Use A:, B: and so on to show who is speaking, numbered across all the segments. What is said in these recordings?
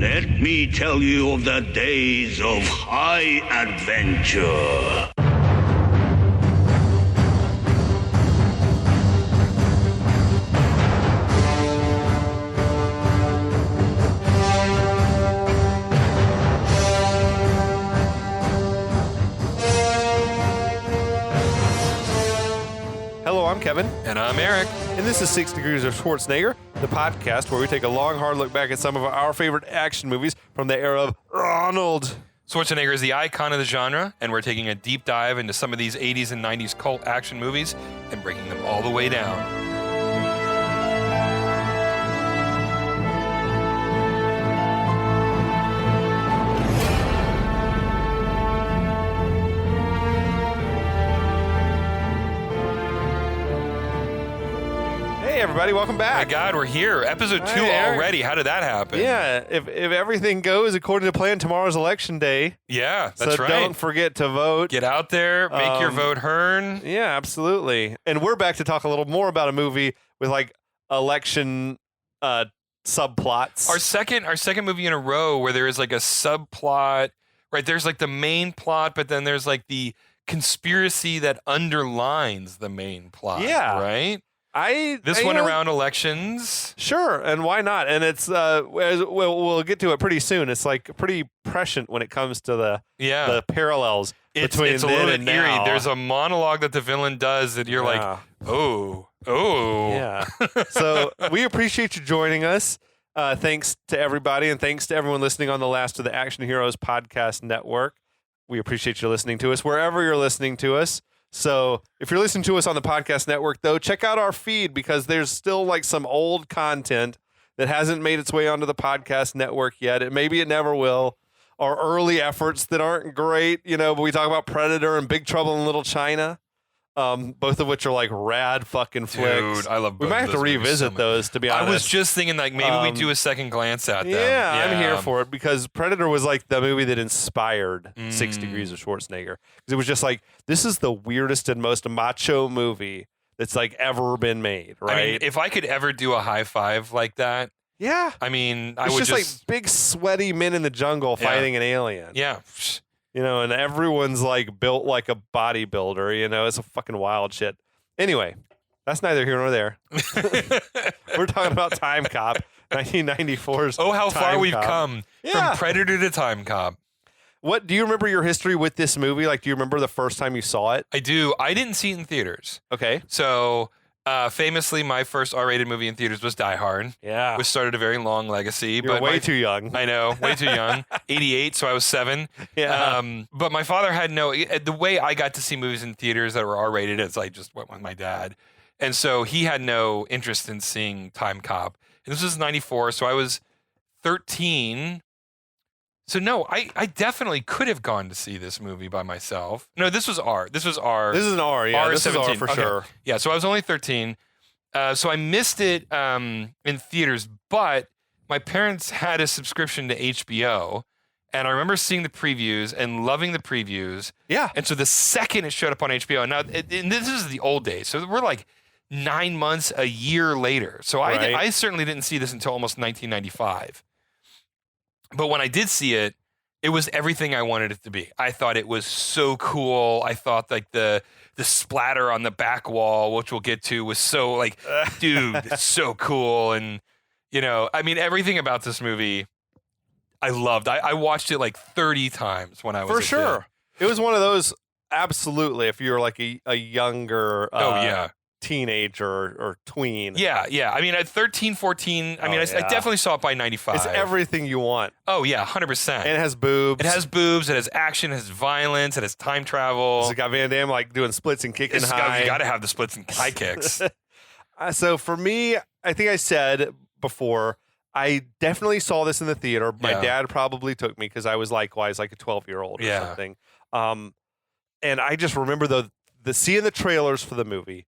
A: Let me tell you of the days of high adventure.
B: Hello, I'm Kevin.
C: And I'm Eric.
B: And this is 6 Degrees of Schwarzenegger, the podcast where we take a long, hard look back at some of our favorite action movies from the era of Arnold.
C: Schwarzenegger is the icon of the genre, and we're taking a deep dive into some of these 80s and 90s cult action movies and breaking them all the way down.
B: Hey, everybody, welcome back.
C: My God, we're here. Episode 2 already. How did that happen?
B: Yeah, if everything goes according to plan, tomorrow's election day.
C: Yeah, that's
B: so
C: right.
B: Don't forget to vote.
C: Get out there, make your vote heard.
B: Yeah, absolutely. And we're back to talk a little more about a movie with like election subplots.
C: Our second movie in a row where there is like a subplot, right? There's like the main plot, but then there's like the conspiracy that underlines the main plot.
B: Yeah.
C: Right? This one around elections.
B: Sure, and why not? And it's we'll get to it pretty soon. It's like pretty prescient when it comes to the parallels between
C: it's a
B: then
C: little
B: and
C: bit eerie.
B: now.
C: There's a monologue that the villain does that you're like, oh.
B: Yeah. So we appreciate you joining us. Thanks to everybody, and thanks to everyone listening on the Last of the Action Heroes podcast network. We appreciate you listening to us wherever you're listening to us. So if you're listening to us on the podcast network, though, check out our feed because there's still like some old content that hasn't made its way onto the podcast network yet. Maybe it never will. Our early efforts that aren't great, but we talk about Predator and Big Trouble in Little China, both of which are like rad fucking flicks.
C: Dude, I love both.
B: We might have to revisit those, to be honest.
C: I was just thinking like maybe we do a second glance at them.
B: Yeah, I'm here for it because Predator was like the movie that inspired 6 Degrees of Schwarzenegger. Because it was just like, this is the weirdest and most macho movie that's like ever been made, right?
C: I mean, if I could ever do a high five like that,
B: yeah.
C: I mean, I
B: it's
C: would
B: just like big sweaty men in the jungle fighting an alien.
C: Yeah.
B: And everyone's like built like a bodybuilder, it's a fucking wild shit. Anyway, that's neither here nor there. We're talking about Timecop, 1994's
C: Oh, how far we've
B: Timecop.
C: come from Predator to Timecop.
B: What do you remember your history with this movie? Like, do you remember the first time you saw it?
C: I do. I didn't see it in theaters.
B: Okay.
C: So, famously, my first R-rated movie in theaters was Die Hard.
B: Yeah.
C: Which started a very long legacy.
B: You're way too young.
C: I know, way too young. 88, so I was 7.
B: Yeah.
C: But my father had the way I got to see movies in theaters that were R-rated is I just went with my dad. And so he had no interest in seeing Timecop. And this was 94, so I was 13. So no, I definitely could have gone to see this movie by myself. No, this was R. This is R.
B: This is an R, yeah. This is R for sure.
C: Yeah, so I was only 13. So I missed it in theaters, but my parents had a subscription to HBO, and I remember seeing the previews and loving the previews.
B: Yeah.
C: And so the second it showed up on HBO, now and this is the old days, so we're like 9 months, a year later. So I certainly didn't see this until almost 1995. But when I did see it, it was everything I wanted it to be. I thought it was so cool. I thought like the splatter on the back wall, which we'll get to, was so like, dude, it's so cool. And, I mean, everything about this movie, I loved. I watched it like 30 times when I was
B: For sure. It was one of those, absolutely, if you were like a younger teenager or tween.
C: Yeah. I mean, at 13, 14, I I definitely saw it by 95.
B: It's everything you want.
C: Oh, yeah, 100%.
B: And it has boobs.
C: It has boobs. It has action. It has violence. It has time travel.
B: It's got Van Damme like doing splits and kicking high.
C: You got to have the splits and high kicks.
B: So for me, I think I said before, I definitely saw this in the theater. My dad probably took me because I was likewise like a 12-year-old or something. And I just remember the seeing the trailers for the movie,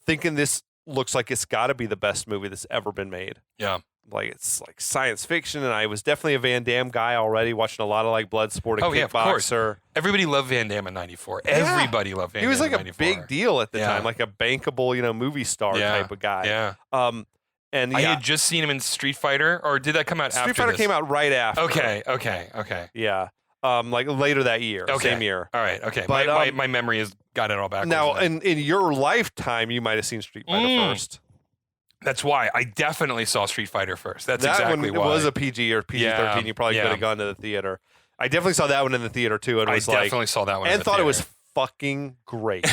B: thinking this looks like it's got to be the best movie that's ever been made.
C: Yeah.
B: Like, it's like science fiction, and I was definitely a Van Damme guy already, watching a lot of like Bloodsport and Kickboxer.
C: Everybody loved Van Damme in 94. Everybody loved Van Damme.
B: He was like
C: in
B: a
C: 94.
B: big deal at the time, like a bankable, movie star type of guy.
C: Yeah.
B: And yeah,
C: I had just seen him in Street Fighter, or did that come out after
B: Street Fighter
C: this?
B: came out right after.
C: Okay.
B: Yeah. Like later that year, same year.
C: All right, okay.
B: But,
C: My memory has got it all backwards.
B: Now, in your lifetime, you might have seen Street Fighter first.
C: That's why. I definitely saw Street Fighter first. That's
B: that
C: exactly
B: one
C: why.
B: It was a PG or PG-13. You probably could have gone to the theater. I definitely saw that one in the theater, too. And was
C: definitely saw that one
B: and
C: in the
B: thought
C: theater.
B: it was fucking great.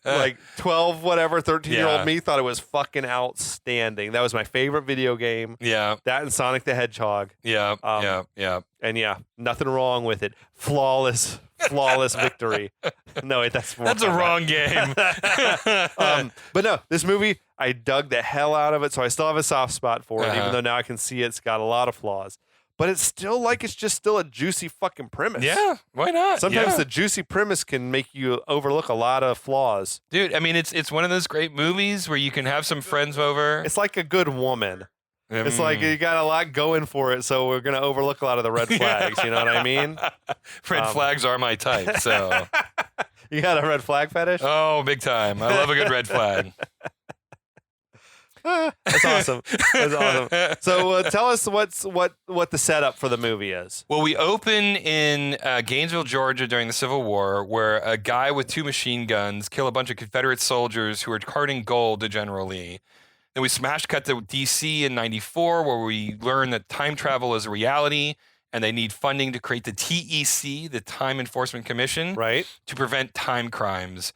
B: Like 12, whatever, 13-year-old me thought it was fucking outstanding. That was my favorite video game.
C: Yeah.
B: That and Sonic the Hedgehog.
C: Yeah.
B: And yeah, nothing wrong with it. Flawless victory. No, wait, that's
C: a wrong game.
B: But no, this movie, I dug the hell out of it, so I still have a soft spot for it,
C: Uh-huh.
B: even though now I can see it's got a lot of flaws. But it's still it's just still a juicy fucking premise.
C: Yeah, why not?
B: Sometimes
C: Yeah.
B: the juicy premise can make you overlook a lot of flaws.
C: Dude, I mean, it's one of those great movies where you can have some friends over.
B: It's like a good woman. It's like you got a lot going for it, so we're gonna overlook a lot of the red flags. You know what I mean?
C: Red flags are my type, so.
B: You got a red flag fetish?
C: Oh, big time. I love a good red flag.
B: That's awesome. That's awesome. So tell us what the setup for the movie is.
C: Well, we open in Gainesville, Georgia during the Civil War, where a guy with 2 machine guns kill a bunch of Confederate soldiers who are carting gold to General Lee. Then we smash cut to D.C. in 94, where we learn that time travel is a reality, and they need funding to create the TEC, the Time Enforcement Commission,
B: Right.
C: to prevent time crimes.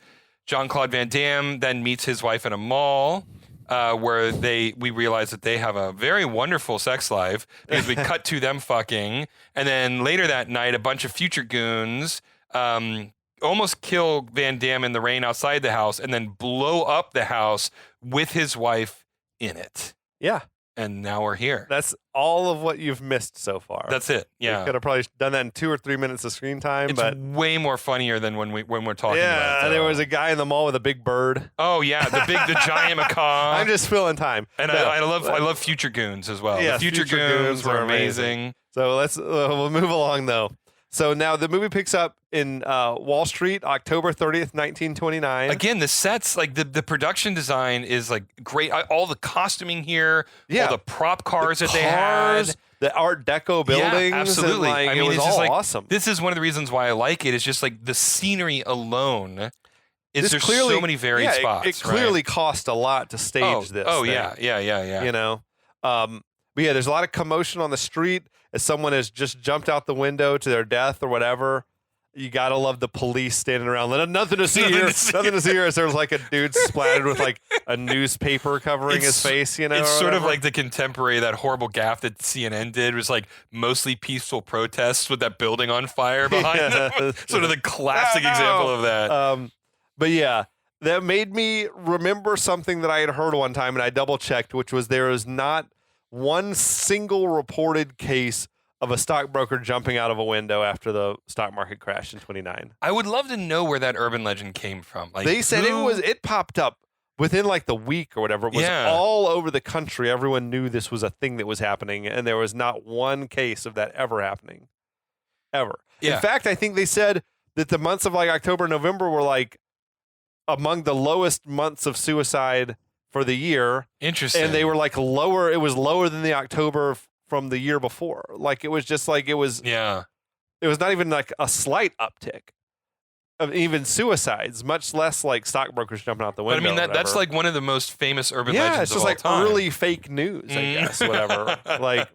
C: Jean-Claude Van Damme then meets his wife in a mall, where we realize that they have a very wonderful sex life because we cut to them fucking. And then later that night, a bunch of future goons almost kill Van Damme in the rain outside the house and then blow up the house with his wife in it.
B: Yeah.
C: And now we're here.
B: That's all of what you've missed so far.
C: That's it.
B: You
C: Yeah.
B: could have probably done that in 2 or 3 minutes of screen time,
C: It's
B: but
C: way more funnier than when we're talking about it.
B: there was a guy in the mall with a big bird.
C: Oh yeah, the giant macaw.
B: I'm just filling time.
C: And
B: No,
C: I love Future Goons as well.
B: Yes,
C: the Future
B: Future
C: Goons
B: Goons
C: were
B: are
C: amazing.
B: So we'll move along though. So now the movie picks up in Wall Street, October 30th, 1929.
C: Again, the sets, like the production design is like great. All the costuming here,
B: Yeah.
C: all the prop cars that they
B: cars,
C: had.
B: the Art Deco buildings.
C: Yeah, absolutely.
B: And,
C: I
B: it
C: mean,
B: was
C: it's
B: all
C: just like
B: awesome.
C: this is one of the reasons why I like it. It's just like the scenery alone. There's so many varied spots.
B: It clearly cost a lot to stage this.
C: Oh
B: thing,
C: yeah.
B: You know, but yeah, there's a lot of commotion on the street as someone has just jumped out the window to their death or whatever. You gotta love the police standing around. Nothing to see here. Nothing to see here. As there's like a dude splattered with like a newspaper covering his face. You know,
C: it's
B: or
C: sort of
B: whatever.
C: like the contemporary, that horrible gaffe that CNN did was like mostly peaceful protests with that building on fire behind them. Sort of the classic example of that.
B: But yeah, that made me remember something that I had heard one time, and I double checked, which was there is not one single reported case of a stockbroker jumping out of a window after the stock market crashed in 29.
C: I would love to know where that urban legend came from. Like,
B: They said it popped up within like the week or whatever. It was all over the country. Everyone knew this was a thing that was happening, and there was not one case of that ever happening. Ever.
C: Yeah.
B: In fact, I think they said that the months of like October, November were like among the lowest months of suicide for the year.
C: Interesting.
B: And they were like lower. It was lower than the October from the year before. Like it was just like it was not even like a slight uptick of even suicides, much less like stockbrokers jumping out the window.
C: But I mean,
B: or
C: that's
B: whatever.
C: like one of the most famous urban
B: Yeah,
C: legends
B: it's just
C: of all
B: like
C: time.
B: early fake news, I guess, whatever. Like,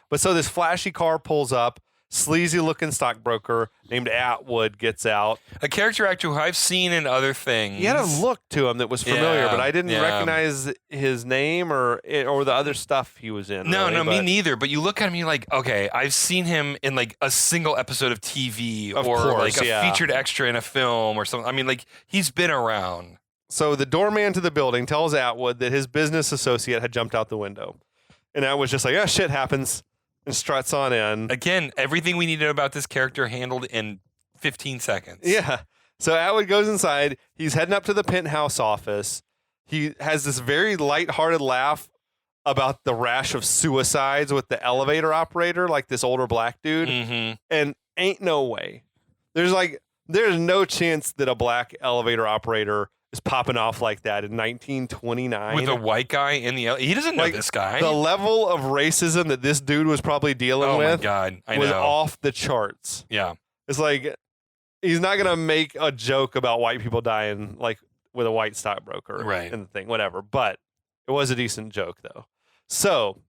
B: but so this flashy car pulls up. Sleazy looking stockbroker named Atwood gets out.
C: A character actor who I've seen in other things.
B: He had a look to him that was familiar, but I didn't
C: yeah.
B: recognize his name or the other stuff he was in.
C: No,
B: really,
C: me neither. But you look at him, you're like, okay, I've seen him in like a single episode of TV
B: Of
C: or
B: course,
C: like a
B: yeah.
C: featured extra in a film or something. I mean, like he's been around.
B: So the doorman to the building tells Atwood that his business associate had jumped out the window. And Atwood's just like, shit happens. And struts on in.
C: Again, everything we needed about this character handled in 15 seconds.
B: Yeah. So Atwood goes inside. He's heading up to the penthouse office. He has this very lighthearted laugh about the rash of suicides with the elevator operator, like this older black dude.
C: Mm-hmm.
B: And ain't no way. There's no chance that a black elevator operator is popping off like that in 1929
C: with a white guy in the he doesn't know
B: like,
C: this guy.
B: The level of racism that this dude was probably dealing with
C: my God. I
B: was
C: know.
B: off the charts.
C: Yeah.
B: It's like he's not gonna make a joke about white people dying like with a white stockbroker
C: right.
B: in the thing, whatever. But it was a decent joke though. So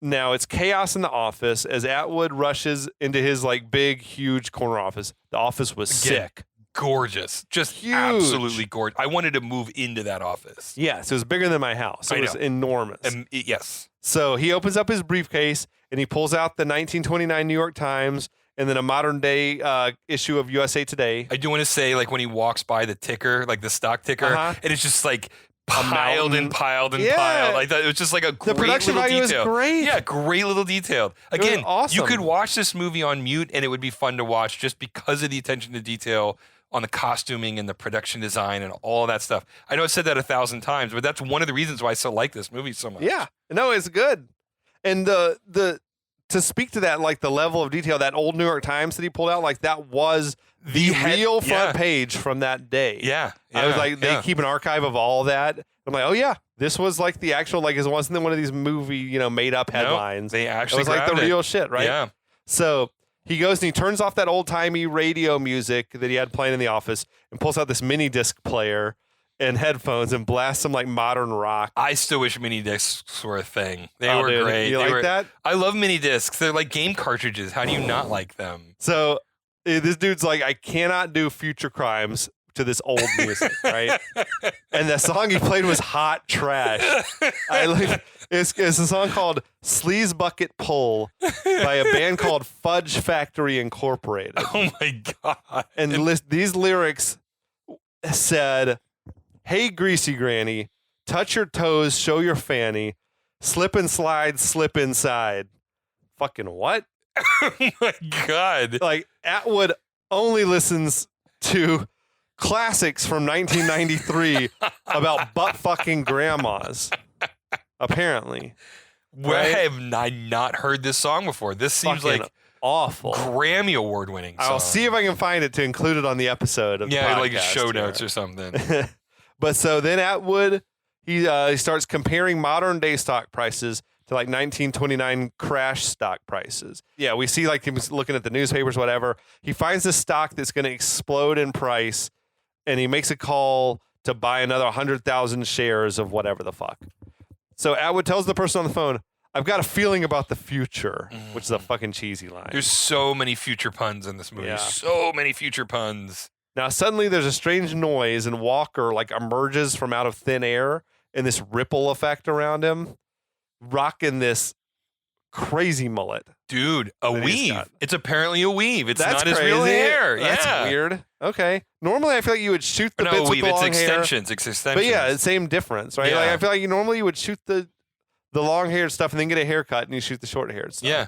B: now it's chaos in the office as Atwood rushes into his like big, huge corner office. The office was sick.
C: Gorgeous. Just
B: huge.
C: Absolutely gorgeous. I wanted to move into that office.
B: Yes, it was bigger than my house. It was enormous.
C: Yes.
B: So he opens up his briefcase and he pulls out the 1929 New York Times and then a modern day issue of USA Today.
C: I do want to say, like, when he walks by the ticker, like the stock ticker, and it's just like piled and piled and piled. I thought it was just like a great
B: production
C: little
B: value
C: detail.
B: Was great.
C: Yeah, great little detail. Again,
B: awesome.
C: You could watch this movie on mute and it would be fun to watch just because of the attention to detail on the costuming and the production design and all of that stuff. I know I said that 1,000 times, but that's one of the reasons why I so like this movie so much.
B: Yeah, no, it's good. And the to speak to that, like the level of detail, that old New York Times that he pulled out, like that was the real front page from that day.
C: Yeah.
B: I was like, they keep an archive of all that. I'm like, oh yeah, this was like the actual, like it wasn't one of these movie, made up headlines.
C: Nope, they actually
B: it was like the real shit, right?
C: Yeah.
B: So he goes and he turns off that old timey radio music that he had playing in the office and pulls out this mini disc player and headphones and blasts some like modern rock.
C: I still wish mini discs were a thing. They were
B: dude,
C: great.
B: You like that?
C: I love mini discs. They're like game cartridges. How do you not like them?
B: So this dude's like, I cannot do Future Crimes to this old music, right? And the song he played was hot trash. It's a song called Sleaze Bucket Pull by a band called Fudge Factory Incorporated.
C: Oh my God.
B: And these lyrics said, hey, greasy granny, touch your toes, show your fanny, slip and slide, slip inside. Fucking what?
C: Oh my God.
B: Like, Atwood only listens to classics from 1993 about butt fucking grandmas. Apparently.
C: Where have I not heard this song before? This seems
B: fucking
C: like
B: awful.
C: Grammy award winning song.
B: I'll see if I can find it to include it on the episode of the podcast,
C: like show notes or something.
B: But so then Atwood, he starts comparing modern day stock prices to like 1929 crash stock prices. Yeah, we see like he was looking at the newspapers, whatever. He finds this stock that's going to explode in price, and he makes a call to buy another 100,000 shares of whatever the fuck. So Atwood tells the person on the phone, I've got a feeling about the future, which is a fucking cheesy line.
C: There's so many future puns in this movie.
B: Yeah.
C: So many future puns.
B: Now, suddenly there's a strange noise, and Walker like emerges from out of thin air in this ripple effect around him, rocking this crazy mullet.
C: Dude, a weave. It's apparently a weave. It's
B: That's
C: not his
B: crazy.
C: real hair.
B: That's weird. Okay. Normally, I feel like you would shoot the bits with the long
C: extensions.
B: hair.
C: It's extensions.
B: But yeah, same difference, right?
C: Yeah.
B: Like I feel like normally you would shoot the long-haired stuff and then get a haircut, and you shoot the short-haired stuff.
C: Yeah.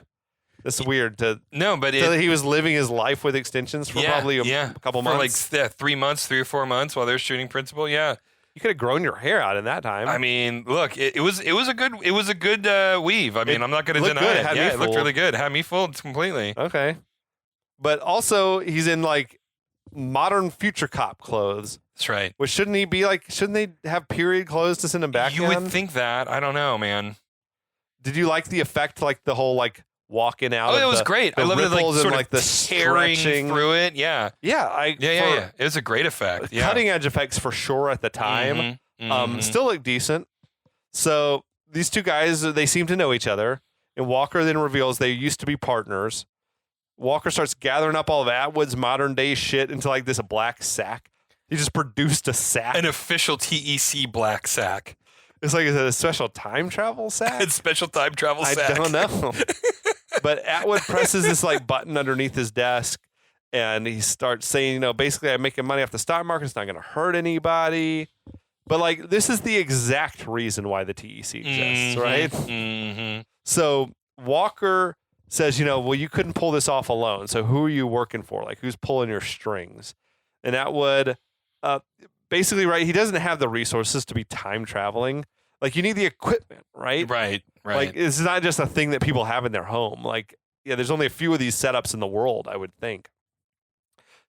B: That's weird to.
C: No, but
B: so he was living his life with extensions for probably a couple months.
C: For like 3 months, 3 or 4 months while they're shooting principal. Yeah.
B: You could have grown your hair out in that time.
C: I mean, look, it was a good weave. I mean, I'm not going to deny
B: good.
C: it.
B: It
C: looked really good. Had me fooled completely.
B: Okay. But also, he's in like modern future cop clothes.
C: That's right.
B: Which shouldn't they have period clothes to send him back?
C: You would think that. I don't know, man.
B: Did you like the effect, like the whole like walking out?
C: Oh, it was great. I love it, like sort of
B: the
C: tearing
B: stretching
C: through it. Yeah.
B: Yeah.
C: Yeah. It was a great effect. Yeah.
B: Cutting edge effects for sure at the time. Still look decent. So these two guys, they seem to know each other. And Walker then reveals they used to be partners. Walker starts gathering up all of Atwood's modern day shit into like this black sack. He just produced a sack.
C: An official TEC black sack.
B: It's like a special time travel sack.
C: It's special time travel sack.
B: I don't know. But Atwood presses this like button underneath his desk, and he starts saying, basically I'm making money off the stock market. It's not going to hurt anybody. But like this is the exact reason why the TEC exists, right?
C: Mm-hmm.
B: So Walker says, well, you couldn't pull this off alone. So who are you working for? Like who's pulling your strings? And Atwood, basically, right, he doesn't have the resources to be time traveling. Like you need the equipment, right?
C: Right.
B: Like it's not just a thing that people have in their home. Like, yeah, there's only a few of these setups in the world, I would think.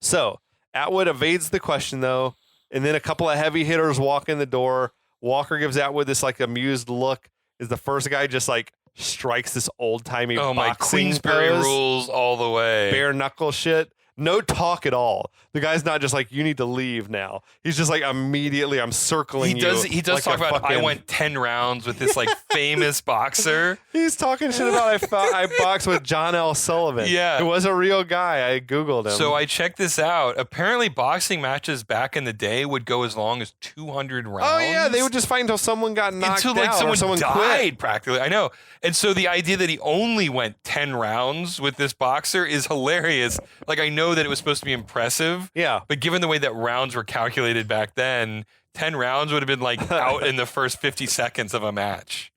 B: So Atwood evades the question though And then a couple of heavy hitters walk in the door. Walker gives Atwood this like amused look. Is the first guy just like strikes this old timey
C: my
B: boxing
C: Queensberry
B: pose,
C: rules all the way.
B: bare knuckle shit. No talk at all. The guy's not just like, you need to leave now. He's just like, immediately, I'm circling you.
C: He does
B: like
C: talk about, I went 10 rounds with this like famous boxer.
B: He's talking shit about I boxed with John L. Sullivan.
C: Yeah.
B: It was a real guy. I Googled him.
C: So I checked this out. Apparently boxing matches back in the day would go as long as 200 rounds.
B: Oh, yeah. They would just fight until someone got knocked
C: until, like,
B: out or someone
C: died,
B: quit.
C: practically. I know. And so the idea that he only went 10 rounds with this boxer is hilarious. Like, I know that it was supposed to be impressive.
B: Yeah.
C: But given the way that rounds were calculated back then, 10 rounds would have been like out in the first 50 seconds of a match.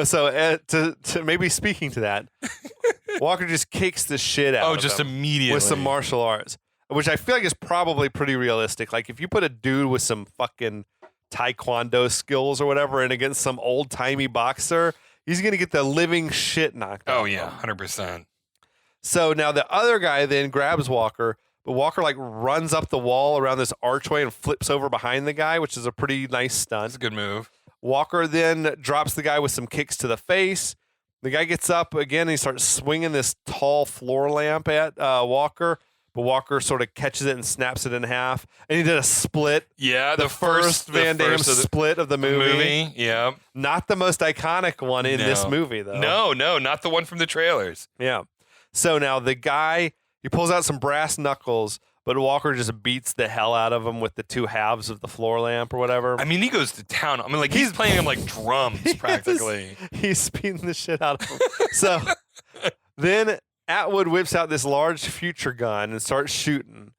B: So to maybe speaking to that, Walker just kicks the shit out of
C: just
B: him
C: immediately.
B: with some martial arts, which I feel like is probably pretty realistic. Like if you put a dude with some fucking taekwondo skills or whatever in against some old-timey boxer, he's going to get the living shit knocked out.
C: Oh, yeah, 100%.
B: So now the other guy then grabs Walker, but Walker like runs up the wall around this archway and flips over behind the guy, which is a pretty nice stunt.
C: That's a good move.
B: Walker then drops the guy with some kicks to the face. The guy gets up again and he starts swinging this tall floor lamp at Walker, but Walker sort of catches it and snaps it in half. And he did a split.
C: Yeah,
B: the first Van Damme split of the movie.
C: Yeah.
B: Not the most iconic one in this movie, though.
C: No, not the one from the trailers.
B: Yeah. So now the guy, he pulls out some brass knuckles, but Walker just beats the hell out of him with the two halves of the floor lamp or whatever.
C: I mean, he goes to town. I mean, like, he's playing him like drums, practically.
B: He's beating the shit out of him. So then Atwood whips out this large future gun and starts shooting.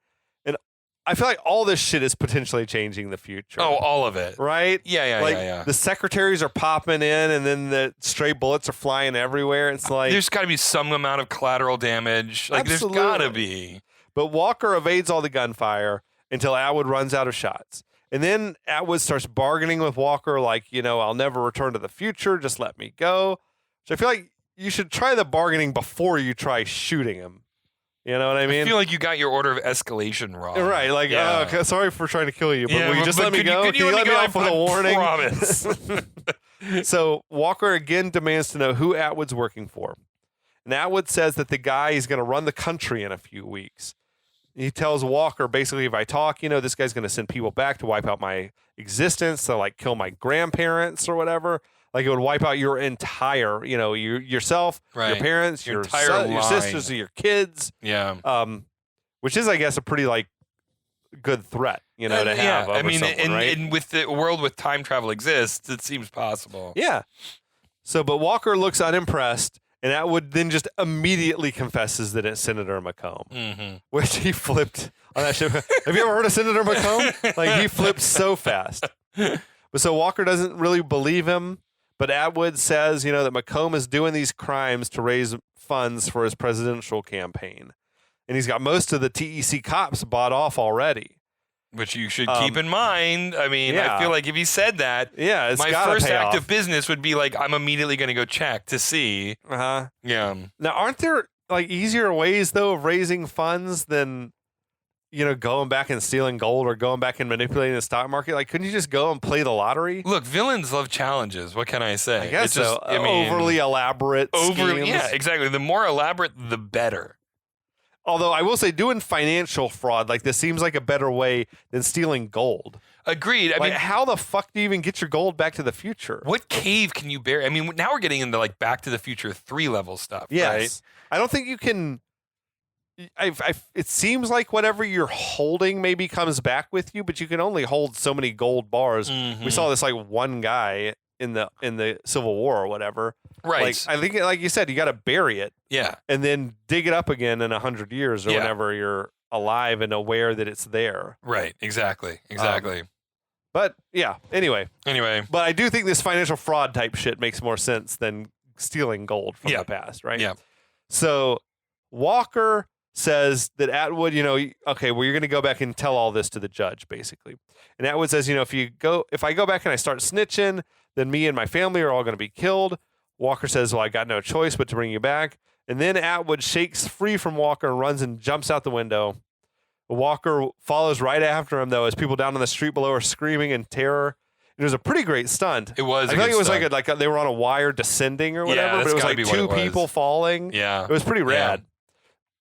B: And I feel like all this shit is potentially changing the future.
C: Oh, all of it.
B: Right?
C: Yeah,
B: like,
C: yeah.
B: The secretaries are popping in and then the stray bullets are flying everywhere. It's like...
C: There's got to be some amount of collateral damage. Like,
B: Absolutely.
C: there's got to be.
B: But Walker evades all the gunfire until Atwood runs out of shots. And then Atwood starts bargaining with Walker like, I'll never return to the future. Just let me go. So I feel like you should try the bargaining before you try shooting him. You know what I mean?
C: I feel like you got your order of escalation wrong.
B: Right. Like,
C: yeah.
B: okay, sorry for trying to kill you, but will you just let me
C: could
B: go?
C: You,
B: Can you let me off with a warning?
C: Promise.
B: So Walker again demands to know who Atwood's working for. And Atwood says that the guy is going to run the country in a few weeks. He tells Walker, basically, if I talk, this guy's going to send people back to wipe out my existence, to like kill my grandparents or whatever. Like it would wipe out your entire, yourself,
C: right.
B: your parents, your
C: entire
B: your sisters, your kids.
C: Yeah.
B: Which is, I guess, a pretty like good threat, to have.
C: Yeah.
B: Over someone, right?
C: and with the world with time travel exists, it seems possible.
B: Yeah. So, but Walker looks unimpressed. And Atwood then just immediately confesses that it's Senator McComb, which he flipped on that shit. Have you ever heard of Senator McComb? Like, he flipped so fast. But so Walker doesn't really believe him, but Atwood says, that McComb is doing these crimes to raise funds for his presidential campaign. And he's got most of the TEC cops bought off already.
C: Which you should keep in mind. I mean,
B: yeah.
C: I feel like if he said that, my first act of business would be like, I'm immediately going to go check to see.
B: Uh-huh.
C: Yeah.
B: Now, aren't there like easier ways though of raising funds than going back and stealing gold or going back and manipulating the stock market? Like, couldn't you just go and play the lottery?
C: Look, villains love challenges. What can I say?
B: I guess
C: it's just,
B: so. Overly elaborate schemes.
C: Yeah, exactly. The more elaborate, the better.
B: Although I will say, doing financial fraud like this seems like a better way than stealing gold.
C: Agreed. I
B: mean,
C: mean,
B: how the fuck do you even get your gold back to the future?
C: What cave can you bury? I mean, now we're getting into like Back to the Future 3 level stuff,
B: yes.
C: right?
B: I don't think you can. It seems like whatever you're holding maybe comes back with you, but you can only hold so many gold bars. We saw this like one guy in the Civil War or whatever.
C: Right.
B: Like, I think, like you said, you got to bury it.
C: Yeah.
B: And then dig it up again in 100 years or whenever you're alive and aware that it's there.
C: Right. Exactly.
B: But yeah, anyway.
C: But
B: I do think this financial fraud type shit makes more sense than stealing gold from the past, right?
C: Yeah.
B: So Walker says that Atwood, okay, well, you're going to go back and tell all this to the judge, basically. And Atwood says, if I go back and I start snitching, then me and my family are all going to be killed. Walker says, well, I got no choice but to bring you back. And then Atwood shakes free from Walker and runs and jumps out the window. Walker follows right after him, though, as people down on the street below are screaming in terror. It was a pretty great stunt.
C: It was.
B: I feel like it was like they were on a wire descending or whatever, but it was like two people falling.
C: Yeah.
B: It was pretty rad.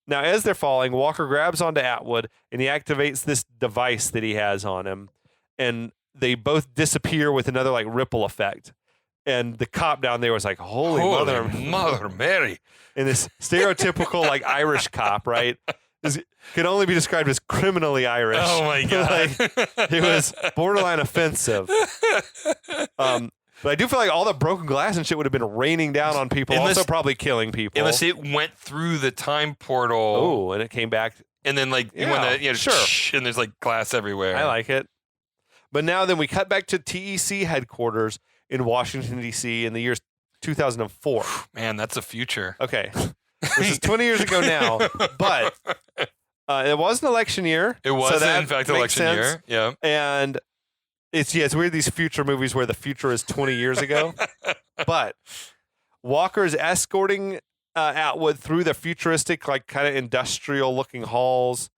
B: Now, as they're falling, Walker grabs onto Atwood and he activates this device that he has on him, and they both disappear with another like ripple effect. And the cop down there was like, "Holy
C: Mother Mary!"
B: And this stereotypical like Irish cop, right? Can only be described as criminally Irish.
C: Oh my god!
B: It was borderline offensive. But I do feel like all the broken glass and shit would have been raining down on people, also probably killing people.
C: Unless it went through the time portal.
B: Oh, and it came back.
C: And then when
B: sure.
C: And there's like glass everywhere.
B: I like it. But now then we cut back to TEC headquarters in Washington, D.C. in the year 2004.
C: Man, that's a future.
B: Okay. This is 20 years ago now, but it was an election year.
C: It was, in fact, an election year. Yeah.
B: And it's weird, these future movies where the future is 20 years ago. But Walker is escorting Atwood through the futuristic, like kind of industrial looking halls.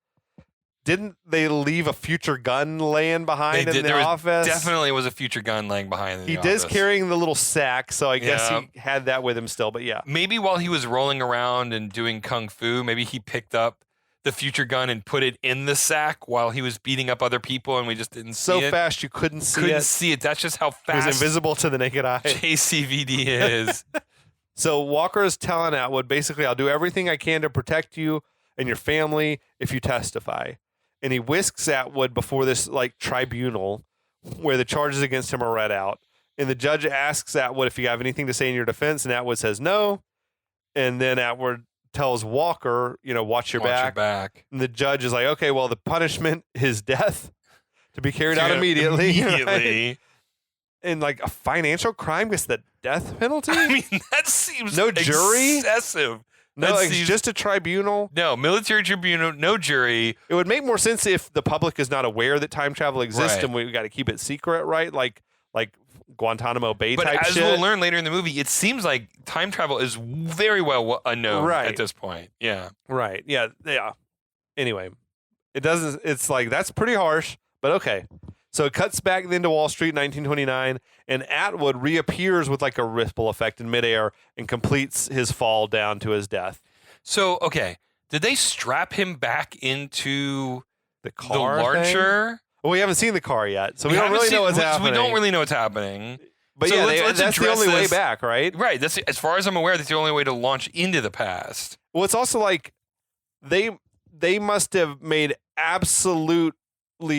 B: Didn't they leave a future gun laying behind in the office?
C: Definitely was a future gun laying behind in the office.
B: He is carrying the little sack, so I guess he had that with him still, but yeah.
C: Maybe while he was rolling around and doing kung fu, maybe he picked up the future gun and put it in the sack while he was beating up other people and we just didn't see it.
B: So fast you couldn't see it.
C: Couldn't see it. That's just how fast
B: it was invisible to the naked eye.
C: JCVD is.
B: So Walker is telling Atwood, basically, I'll do everything I can to protect you and your family if you testify. And he whisks Atwood before this like tribunal where the charges against him are read out. And the judge asks Atwood if you have anything to say in your defense, and Atwood says no. And then Atwood tells Walker, watch your back. And the judge is like, okay, well, the punishment is death to be carried out immediately. Right? And like a financial crime gets the death penalty?
C: I mean, that seems
B: no jury?
C: Excessive.
B: No, like just a tribunal.
C: No, military tribunal, no jury.
B: It would make more sense if the public is not aware that time travel exists and we got to keep it secret, right? Like Guantanamo Bay type shit.
C: But as we'll learn later in the movie, it seems like time travel is very well known at this point. Yeah.
B: Right. Yeah. Anyway, it's like, that's pretty harsh, but okay. So it cuts back then to Wall Street, 1929, and Atwood reappears with like a ripple effect in midair and completes his fall down to his death.
C: So, okay. Did they strap him back into
B: the car
C: launcher?
B: Thing? Well, we haven't seen the car yet, so we don't really know what's happening.
C: We don't really know what's happening.
B: But so that's the only way back, right?
C: Right. That's, as far as I'm aware, that's the only way to launch into the past.
B: Well, it's also like they must have made absolutely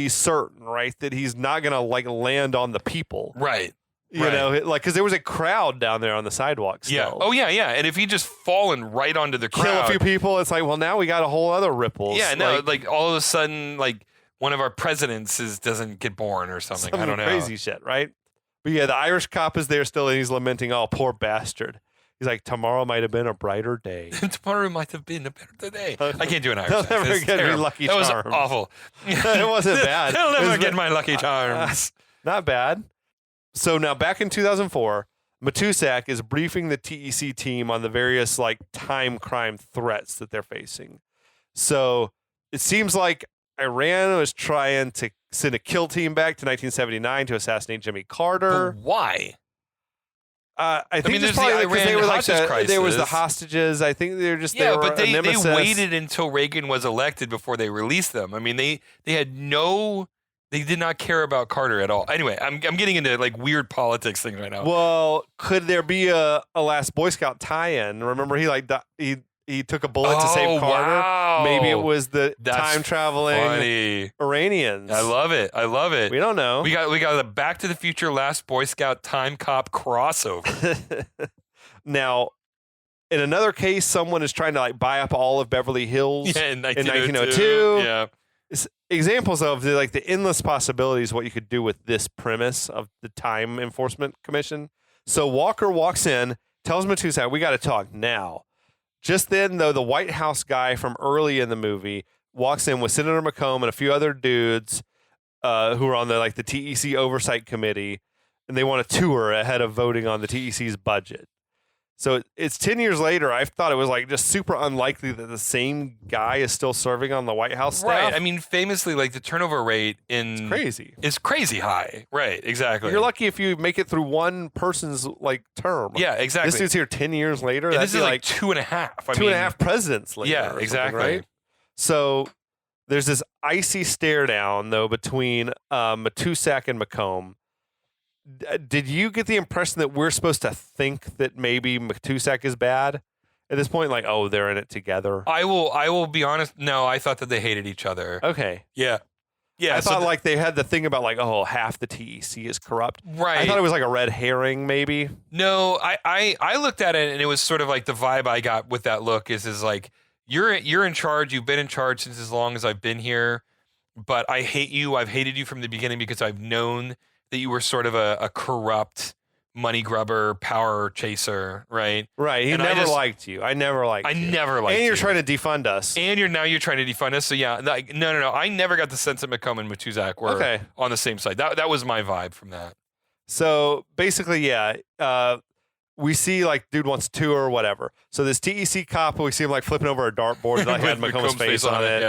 B: certain, right, that he's not gonna like land on the people,
C: right?
B: You know, like because there was a crowd down there on the sidewalk. Still.
C: Yeah. Oh yeah. And if he just fallen right onto the crowd,
B: kill a few people, it's like, well, now we got a whole other ripples.
C: Yeah. No, like all of a sudden, like one of our presidents doesn't get born or something. I don't know.
B: Crazy shit, right? But yeah, the Irish cop is there still, and he's lamenting, "Oh, poor bastard." He's like, tomorrow might have been a brighter day.
C: Tomorrow might have been a better day. I can't do an Irish accent.
B: Never get me Lucky Charms.
C: That was awful.
B: It wasn't bad.
C: He'll never get my Lucky Charms.
B: Not bad. So now back in 2004, Matusak is briefing the TEC team on the various like time crime threats that they're facing. So it seems like Iran was trying to send a kill team back to 1979 to assassinate Jimmy Carter.
C: But why?
B: I think there's probably because they were like there was the hostages. I think they were just
C: but they waited until Reagan was elected before they released them. I mean, they did not care about Carter at all. Anyway, I'm getting into like weird politics thing right now.
B: Well, could there be a Last Boy Scout tie-in? Remember, he took a bullet to save Carter.
C: Wow.
B: Maybe it was the time traveling Iranians.
C: I love it.
B: We don't know.
C: We got the Back to the Future Last Boy Scout Time Cop crossover.
B: Now, in another case, someone is trying to like buy up all of Beverly Hills
C: in
B: 1902.
C: Yeah.
B: It's examples of the endless possibilities what you could do with this premise of the Time Enforcement Commission. So Walker walks in, tells Matusak, we got to talk now. Just then, though, the White House guy from early in the movie walks in with Senator McComb and a few other dudes who are on the TEC oversight committee, and they want a tour ahead of voting on the TEC's budget. So it's 10 years later. I thought it was like just super unlikely that the same guy is still serving on the White House staff.
C: Right. I mean, famously, like the turnover rate
B: It's crazy.
C: Is crazy high. Right. Exactly.
B: You're lucky if you make it through one person's like term.
C: Yeah, exactly.
B: This dude's here 10 years later.
C: And
B: That'd
C: this is
B: be
C: like 2.5.
B: Two and a half presidents later.
C: Yeah, exactly.
B: Right? So there's this icy stare down though between Matusak and McComb. Did you get the impression that we're supposed to think that maybe Matusak is bad at this point? Like, oh, they're in it together.
C: I will be honest. No, I thought that they hated each other.
B: Okay.
C: Yeah. Yeah.
B: I thought like they had the thing about like, oh, half the TEC is corrupt.
C: Right.
B: I thought it was like a red herring, maybe.
C: No, I looked at it and it was sort of like the vibe I got with that look is like you're in charge. You've been in charge since as long as I've been here, but I hate you. I've hated you from the beginning because I've known that you were sort of a corrupt money grubber, power chaser, right?
B: Right. He never liked you. I never liked you.
C: I never liked you.
B: And you're trying to defund us.
C: And you're trying to defund us. So yeah, like, no. I never got the sense that McComb and Matusak were on the same side. That was my vibe from that.
B: So basically, yeah, we see like dude wants to tour or whatever. So this TEC cop, we see him like flipping over a dartboard that had McComb's face on it.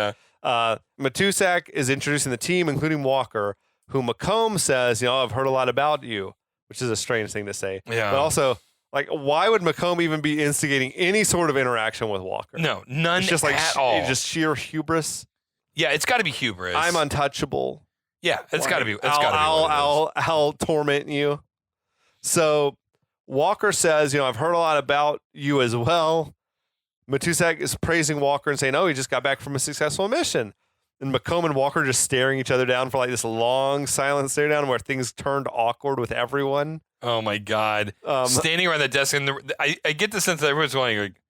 C: Yeah.
B: Matusak is introducing the team, including Walker, who McComb says, I've heard a lot about you, which is a strange thing to say.
C: Yeah.
B: But also, like, why would McComb even be instigating any sort of interaction with Walker?
C: No, none
B: it's just like
C: at all.
B: Just sheer hubris.
C: Yeah, it's got to be hubris.
B: I'm untouchable.
C: Yeah, it's got to be.
B: I'll torment you. So Walker says, I've heard a lot about you as well. Matusak is praising Walker and saying, oh, he just got back from a successful mission. And McComb and Walker just staring each other down for like this long silent stare down where things turned awkward with everyone.
C: Oh my God. Standing around the desk and I get the sense that everyone's going like,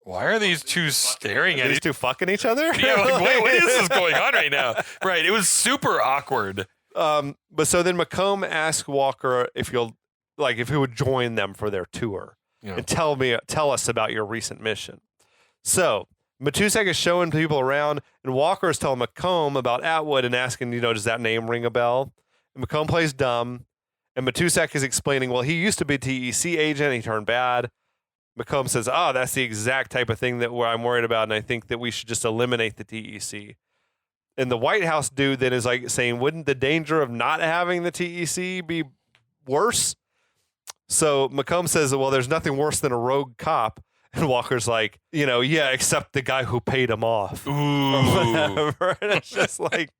C: why are these two staring at
B: these two fucking each other?
C: Yeah, like, what is this going on right now? Right. It was super awkward.
B: But so then McComb asked Walker if he would join them for their tour and tell us about your recent mission. So Matusak is showing people around, and Walker is telling McComb about Atwood and asking, does that name ring a bell? And McComb plays dumb, and Matusak is explaining, well, he used to be a TEC agent, he turned bad. McComb says, oh, that's the exact type of thing that I'm worried about, and I think that we should just eliminate the TEC. And the White House dude then is like saying, wouldn't the danger of not having the TEC be worse? So McComb says, well, there's nothing worse than a rogue cop. And Walker's like, yeah, except the guy who paid him off.
C: Ooh.
B: Or whatever. And it's just like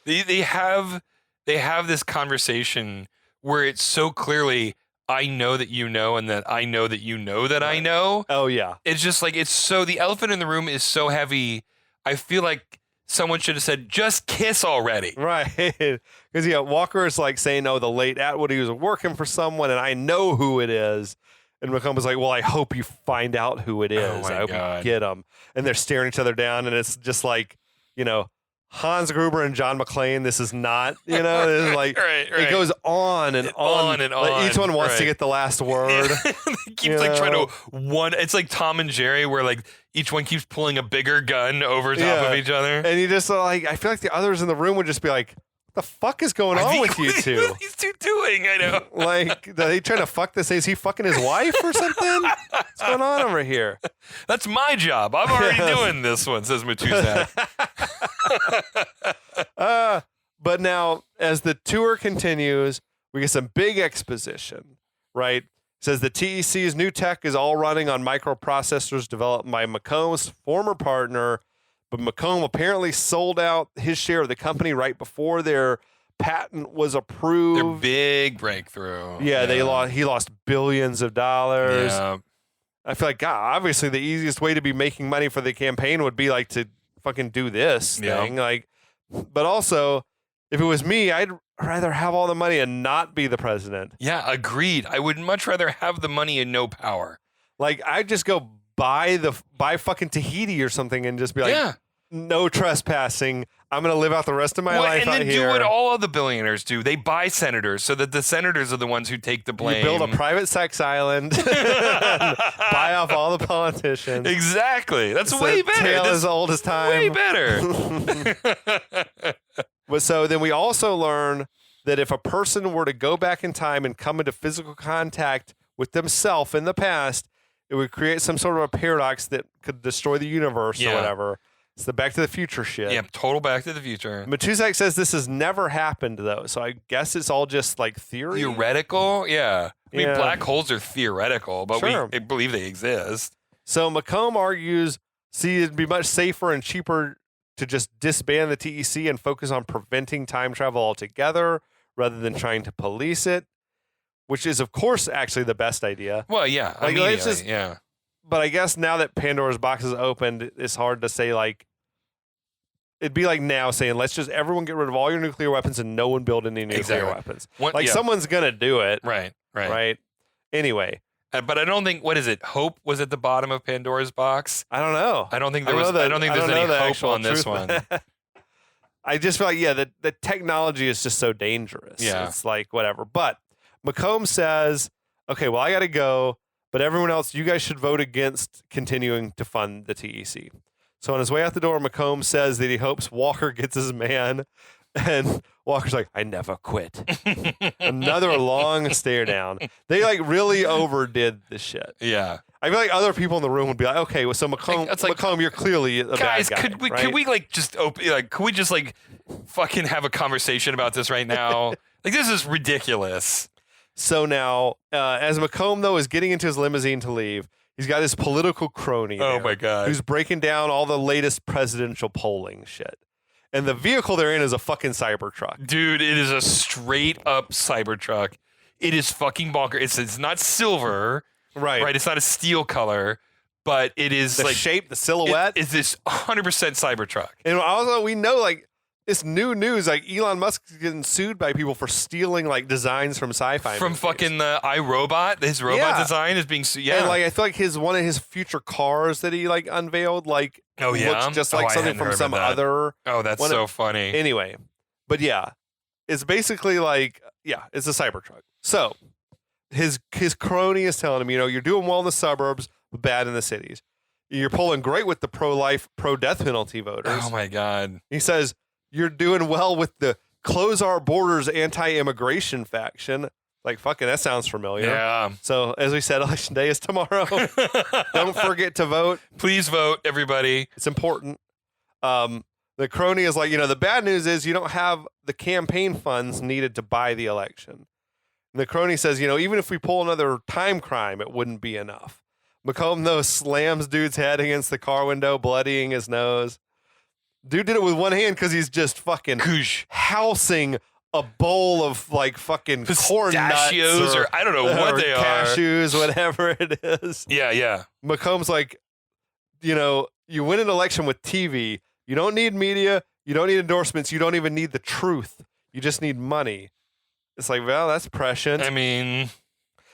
C: they have this conversation where it's so clearly I know that you know and that I know that you know that I know.
B: Oh yeah.
C: It's just like the elephant in the room is so heavy. I feel like someone should have said, just kiss already.
B: Right. Because Walker is like saying, the late Atwood, he was working for someone and I know who it is. And McComb was like, well, I hope you find out who it is. I hope you get him. And they're staring each other down. And it's just like, Hans Gruber and John McClane. This is not, this is like,
C: right.
B: It goes on and on. Like, each one wants to get the last word.
C: It keeps trying to it's like Tom and Jerry where like each one keeps pulling a bigger gun over top of each other.
B: And you just like, I feel like the others in the room would just be like, the fuck is going on with you two?
C: What are these two doing? I know.
B: Like, are they trying to fuck this? Is he fucking his wife or something? What's going on over here?
C: That's my job. I'm already doing this one, says Matusak.
B: But now, as the tour continues, we get some big exposition, right? It says the TEC's new tech is all running on microprocessors developed by McComb's former partner. But McComb apparently sold out his share of the company right before their patent was approved.
C: Their big breakthrough.
B: Yeah, he lost billions of dollars.
C: Yeah.
B: I feel like, God, obviously the easiest way to be making money for the campaign would be like to fucking do this thing. Like, but also, if it was me, I'd rather have all the money and not be the president.
C: Yeah, agreed. I would much rather have the money and no power.
B: Like, I'd just go buy fucking Tahiti or something and just be like, no trespassing. I'm going to live out the rest of my life out here.
C: And then do what all of the billionaires do. They buy senators so that the senators are the ones who take the blame.
B: You build a private sex island, buy off all the politicians.
C: Exactly. That's way better.
B: Tale as old as time.
C: Way better.
B: But so then we also learn that if a person were to go back in time and come into physical contact with themselves in the past, it would create some sort of a paradox that could destroy the universe or
C: Yeah.
B: whatever. It's the Back to the Future shit.
C: Yeah, total Back to the Future.
B: Matusak says this has never happened, though, so I guess it's all just like theory.
C: Theoretical? Yeah. I mean,
B: Yeah.
C: black holes are theoretical, but
B: Sure.
C: we believe they exist.
B: So McComb argues, see, it'd be much safer and cheaper to just disband the TEC and focus on preventing time travel altogether rather than trying to police it, which is, of course, actually the best idea.
C: Well, yeah.
B: Like,
C: Immediately,
B: it's just-
C: yeah.
B: But I guess now that Pandora's box is opened, it's hard to say, like, it'd be like now saying, let's just everyone get rid of all your nuclear weapons and no one build any nuclear
C: Exactly.
B: weapons.
C: Yeah.
B: Someone's going to do it,
C: Right.
B: right? Anyway,
C: But I don't think, what is it? Hope was at the bottom of Pandora's box.
B: I don't know.
C: I don't think there was. I don't think there's any hope on this one.
B: I just feel like, the technology is just so dangerous.
C: Yeah.
B: It's like, whatever. But McComb says, okay, well, I got to go. But everyone else, you guys should vote against continuing to fund the TEC. So on his way out the door, McComb says that he hopes Walker gets his man. And Walker's like, I never quit. Another long stare down. They like really overdid the shit.
C: Yeah.
B: I feel like other people in the room would be like, okay, well, so McComb,
C: It's like,
B: McComb, you're clearly a
C: guys,
B: bad guy.
C: could we
B: right?
C: like just open could we just like fucking have a conversation about this right now? Like this is ridiculous.
B: So now, as McComb, though, is getting into his limousine to leave, he's got his political crony
C: Oh
B: there,
C: my God.
B: who's breaking down all the latest presidential polling shit. And the vehicle they're in is a fucking Cybertruck.
C: Dude, it is a straight up Cybertruck. It is fucking bonker. It's not silver, right? It's not a steel color, but it is
B: The
C: like
B: shape, the silhouette.
C: It's this 100% Cybertruck.
B: And also, we know, like, it's new news. Like, Elon Musk is getting sued by people for stealing, like, designs from sci-fi
C: From
B: movies.
C: fucking iRobot, his robot design is being sued. Yeah.
B: And, like, I feel like one of his future cars that he, like, unveiled, like,
C: Oh, yeah?
B: looks just like
C: Oh, I
B: something
C: hadn't
B: from
C: heard
B: some
C: about that.
B: other.
C: Oh, that's so funny.
B: Anyway, but yeah, it's basically like, it's a Cybertruck. So his crony is telling him, you're doing well in the suburbs, but bad in the cities. You're polling great with the pro-life, pro-death penalty voters.
C: Oh my God.
B: He says you're doing well with the close our borders anti-immigration faction. Like, fucking, that sounds familiar.
C: Yeah.
B: So as we said, election day is tomorrow. Don't forget to vote.
C: Please vote, everybody.
B: It's important. The crony is like, the bad news is you don't have the campaign funds needed to buy the election. And the crony says, even if we pull another time crime, it wouldn't be enough. McComb, though, slams dude's head against the car window, bloodying his nose. Dude did it with one hand because he's just fucking housing a bowl of like fucking corn nuts
C: Pistachios or I don't know what they are.
B: Cashews, whatever it is.
C: Yeah, yeah.
B: McComb's like, you win an election with TV. You don't need media. You don't need endorsements. You don't even need the truth. You just need money. It's like, well, that's prescient.
C: I mean,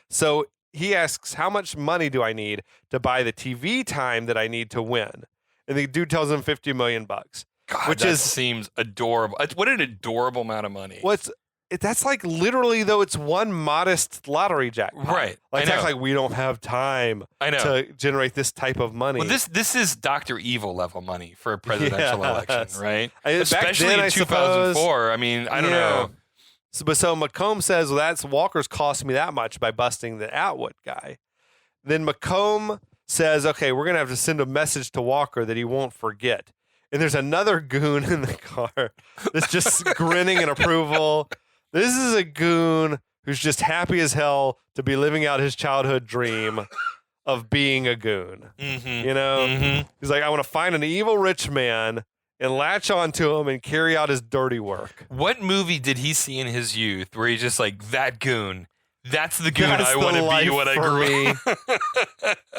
B: so he asks, how much money do I need to buy the TV time that I need to win? And the dude tells him $50 million.
C: God,
B: which
C: seems adorable. What an adorable amount of money.
B: That's like literally, though, it's one modest lottery jackpot.
C: Right.
B: Like,
C: I know.
B: like we don't have time to generate this type of money.
C: Well, this is Dr. Evil level money for a presidential election, right?
B: Back
C: Especially
B: then,
C: in
B: I
C: 2004.
B: suppose,
C: I mean, I don't know.
B: So McComb says, well, that's Walker's cost me that much by busting the Atwood guy. Then McComb says, okay, we're going to have to send a message to Walker that he won't forget. And there's another goon in the car that's just grinning in approval. This is a goon who's just happy as hell to be living out his childhood dream of being a goon.
C: Mm-hmm.
B: He's like, I want to find an evil rich man and latch onto him and carry out his dirty work.
C: What movie did he see in his youth where he's just like, that goon? That's the goon
B: That's
C: I want to be when I grow up.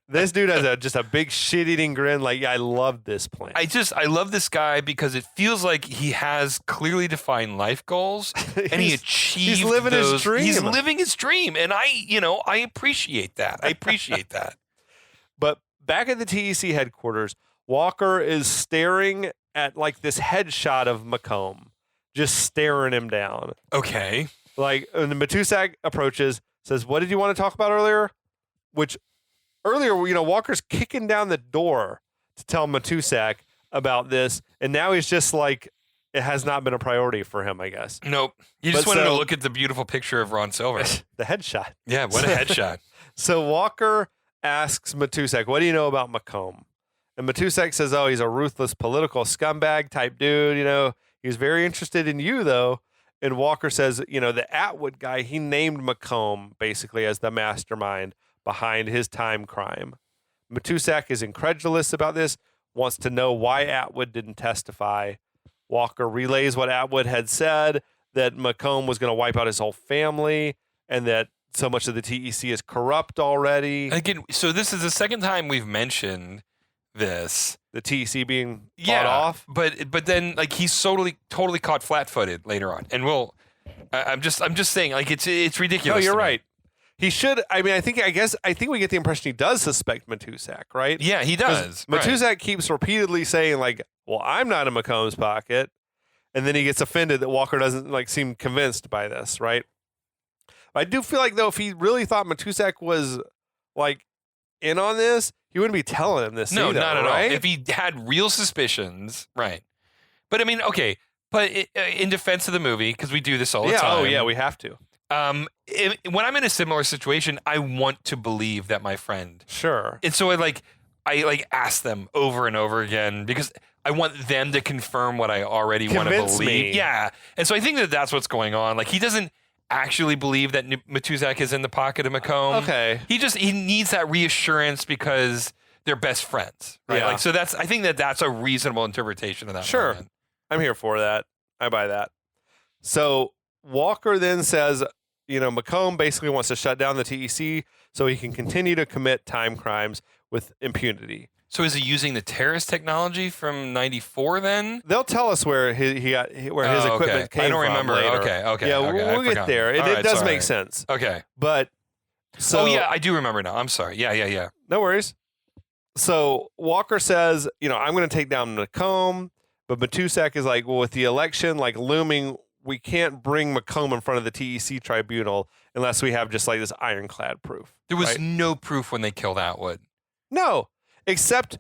B: This dude has just a big shit-eating grin. Like, I love this plan.
C: I love this guy because it feels like he has clearly defined life goals and he achieved
B: He's living his
C: those.
B: dream.
C: He's living his dream, and I appreciate that. I appreciate that.
B: But back at the TEC headquarters, Walker is staring at like this headshot of McComb, just staring him down.
C: Okay.
B: Like, and Matusak approaches, says, "What did you want to talk about earlier?" Which earlier, Walker's kicking down the door to tell Matusak about this, and now he's just like, it has not been a priority for him, I guess.
C: Nope. You just wanted to look at the beautiful picture of Ron Silver.
B: The headshot.
C: Yeah, what a headshot.
B: So Walker asks Matusek, what do you know about Macomb? And Matusek says, oh, he's a ruthless political scumbag type dude. He's very interested in you, though. And Walker says, the Atwood guy, he named Macomb basically as the mastermind behind his time crime. Matusek is incredulous about this, wants to know why Atwood didn't testify. Walker relays what Atwood had said, that Macomb was going to wipe out his whole family, and that so much of the TEC is corrupt already.
C: Again, so this is the second time we've mentioned this.
B: The TEC being bought off.
C: But then like he's totally caught flat-footed later on. And I'm just saying, like, it's ridiculous.
B: No, you're right. He should. I mean, I think we get the impression he does suspect Matusek, right?
C: Yeah, he does.
B: Matusek keeps repeatedly saying, like, well, I'm not in Macomb's pocket. And then he gets offended that Walker doesn't seem convinced by this, right? I do feel like, though, if he really thought Matusek was in on this, he wouldn't be telling him this.
C: No,
B: either,
C: not at
B: right?
C: all. If he had real suspicions, right? But I mean, okay. But in defense of the movie, because we do this all the time.
B: Oh yeah, we have to.
C: When I'm in a similar situation, I want to believe that my friend.
B: Sure.
C: And so I ask them over and over again because I want them to confirm what I already want to believe.
B: Me.
C: Yeah. And so I think that that's what's going on. Like, he doesn't actually believe that Matusek is in the pocket of Macomb.
B: Okay.
C: He needs that reassurance because they're best friends. Right.
B: Yeah.
C: So I think that that's a reasonable interpretation of that.
B: Sure.
C: Moment.
B: I'm here for that. I buy that. So Walker then says, Macomb basically wants to shut down the TEC so he can continue to commit time crimes with impunity.
C: So is he using the terrorist technology from '94 then?
B: They'll tell us where his equipment came from.
C: I don't remember.
B: Later.
C: Okay.
B: Yeah,
C: okay.
B: we'll get there. It does make sense.
C: Okay.
B: But so.
C: Oh yeah, I do remember now. I'm sorry. Yeah.
B: No worries. So Walker says, I'm going to take down Macomb, but Matusek is like, well, with the election looming, we can't bring Macomb in front of the TEC tribunal unless we have just this ironclad proof.
C: There was
B: right?
C: no proof when they killed Atwood.
B: No, except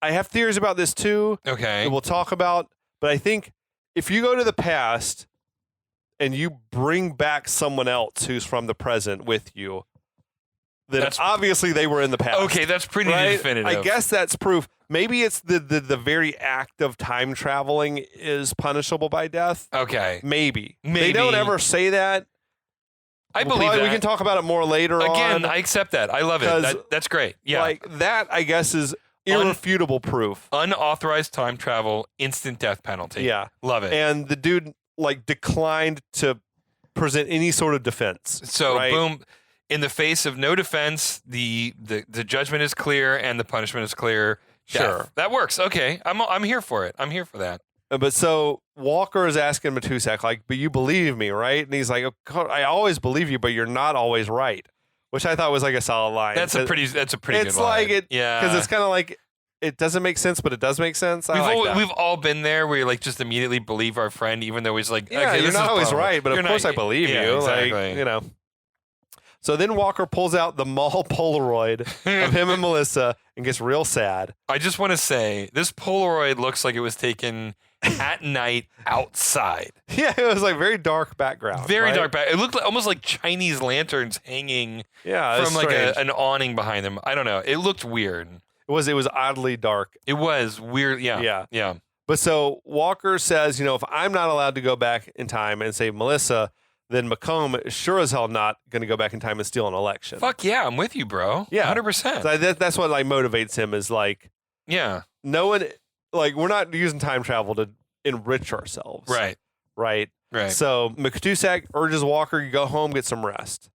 B: I have theories about this too.
C: Okay.
B: That we'll talk about. But I think if you go to the past and you bring back someone else who's from the present with you, then obviously they were in the past.
C: Okay, that's pretty definitive.
B: I guess that's proof. Maybe it's the very act of time traveling is punishable by death.
C: Okay.
B: Maybe. They don't ever say that.
C: I believe that.
B: We can talk about it more later on.
C: Again, I accept that. I love it. That's great. Yeah.
B: That, I guess, is irrefutable proof.
C: Unauthorized time travel, instant death penalty.
B: Yeah.
C: Love it.
B: And the dude, declined to present any sort of defense.
C: So,
B: right?
C: boom. In the face of no defense, the judgment is clear and the punishment is clear.
B: Sure.
C: Death. That works. Okay. I'm here for it. I'm here for that.
B: But so Walker is asking Matusek, but you believe me, right? And he's like, oh, I always believe you, but you're not always right, which I thought was a solid line.
C: That's a pretty good line.
B: It's because it's kind of it doesn't make sense, but it does make sense.
C: We've all been there where you just immediately believe our friend, even though he's okay,
B: you're not always right, but of course I believe you.
C: Exactly.
B: So then Walker pulls out the mall Polaroid of him and Melissa and gets real sad.
C: I just want to say, this Polaroid looks like it was taken at night outside.
B: Yeah, it was very dark background.
C: Very
B: right?
C: dark background. It looked almost like Chinese lanterns hanging from an awning behind them. I don't know. It looked weird.
B: It was oddly dark.
C: It was weird. Yeah.
B: But so Walker says, if I'm not allowed to go back in time and save Melissa, then Macomb is sure as hell not going to go back in time and steal an election.
C: Fuck yeah, I'm with you, bro. Yeah, 100%.
B: So that's what motivates him is no one we're not using time travel to enrich ourselves. Right. So Matusek urges Walker to go home, get some rest.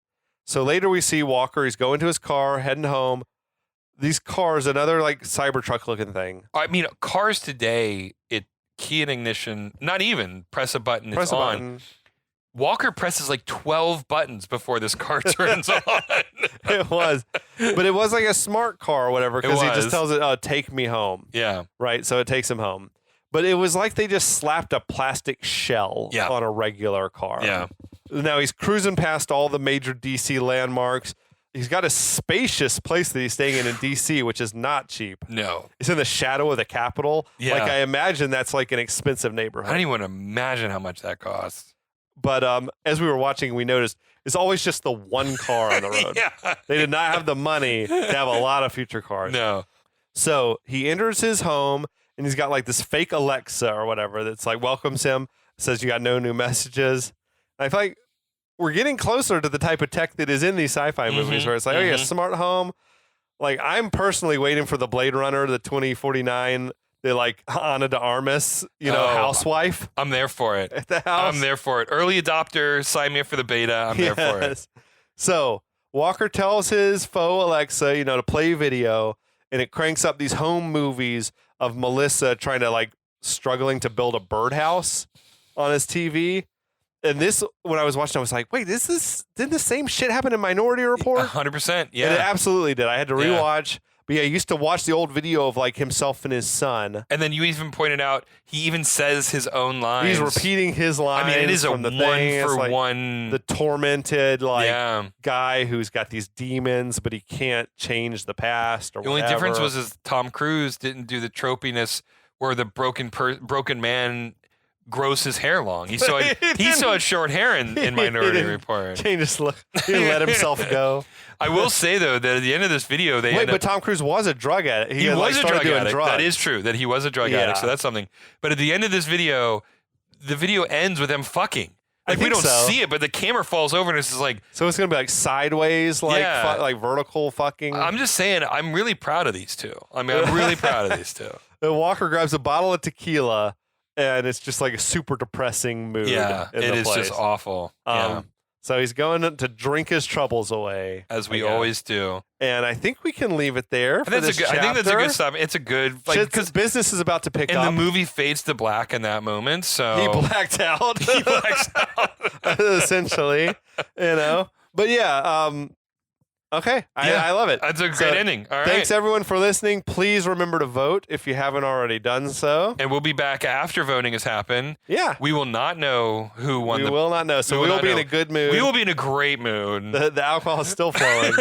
B: So later we see Walker. He's going to his car, heading home. These cars, another Cybertruck looking thing.
C: I mean, cars today, key and ignition, not even press a button, it's on. Button. Walker presses 12 buttons before this car turns on.
B: It was. But it was a smart car or whatever because he just tells it, oh, take me home.
C: Yeah.
B: Right? So it takes him home. But it was they just slapped a plastic shell on a regular car.
C: Yeah.
B: Now he's cruising past all the major DC landmarks. He's got a spacious place that he's staying in DC, which is not cheap.
C: No.
B: It's in the shadow of the Capitol.
C: Yeah.
B: I imagine that's an expensive neighborhood.
C: I don't even imagine how much that costs.
B: But as we were watching, we noticed is always just the one car on the road.
C: Yeah.
B: They did not have the money to have a lot of future cars.
C: No.
B: So he enters his home and he's got like this fake Alexa or whatever that's like welcomes him, says you got no new messages. And I feel like we're getting closer to the type of tech that is in these sci-fi movies where it's like, oh yeah, smart home. Like I'm personally waiting for the Blade Runner, the 2049, the like Ana de Armas, housewife.
C: I'm there for it.
B: At the house.
C: I'm there for it. Early adopter, sign me up for the beta. I'm there for it.
B: So Walker tells his faux Alexa, to play video, and it cranks up these home movies of Melissa trying to like struggling to build a birdhouse on his TV. And this, when I was watching, I was like, wait, didn't the same shit happen in Minority Report?
C: 100%. Yeah.
B: And it absolutely did. I had to rewatch. But yeah, I used to watch the old video of like himself and his son.
C: And then you even pointed out he even says his own lines.
B: He's repeating his lines.
C: I mean, it is
B: from
C: a
B: the
C: one
B: thing.
C: for
B: It's like
C: one.
B: The tormented guy who's got these demons, but he can't change the past or
C: the only difference was is Tom Cruise didn't do the tropiness where the broken man grows his hair long. He saw short hair in Minority Report.
B: Change his look. He didn't let himself go.
C: I will say though that at the end of this video,
B: but Tom Cruise was a drug addict.
C: He was a drug addict.
B: Drugs.
C: That is true. That he was a drug addict. So that's something. But at the end of this video, the video ends with them fucking. Like we don't see it, but the camera falls over and it's just like.
B: So it's gonna be like sideways, like vertical fucking.
C: I'm just saying, I'm really proud of these two. I mean, I'm really proud of these two.
B: Walker grabs a bottle of tequila. And it's just like a super depressing mood.
C: Yeah, it is just awful.
B: So he's going to drink his troubles away,
C: as we always do.
B: And I think we can leave it there. I think that's
C: a good stop. It's a good
B: because business is about to pick up.
C: And the movie fades to black in that moment. So
B: he blacked out. Essentially, But yeah. Okay, I love it.
C: That's a great ending. All right.
B: Thanks, everyone, for listening. Please remember to vote if you haven't already done so.
C: And we'll be back after voting has happened.
B: Yeah.
C: We will not know who won.
B: We will not know. So we will be in a good mood.
C: We will be in a great mood.
B: The alcohol is still flowing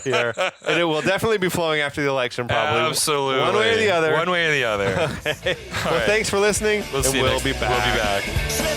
B: here. And it will definitely be flowing after the election, probably.
C: Absolutely.
B: One way or the other.
C: One way or the other.
B: Okay. Well, thanks for listening.
C: We'll be back.
A: We'll be back.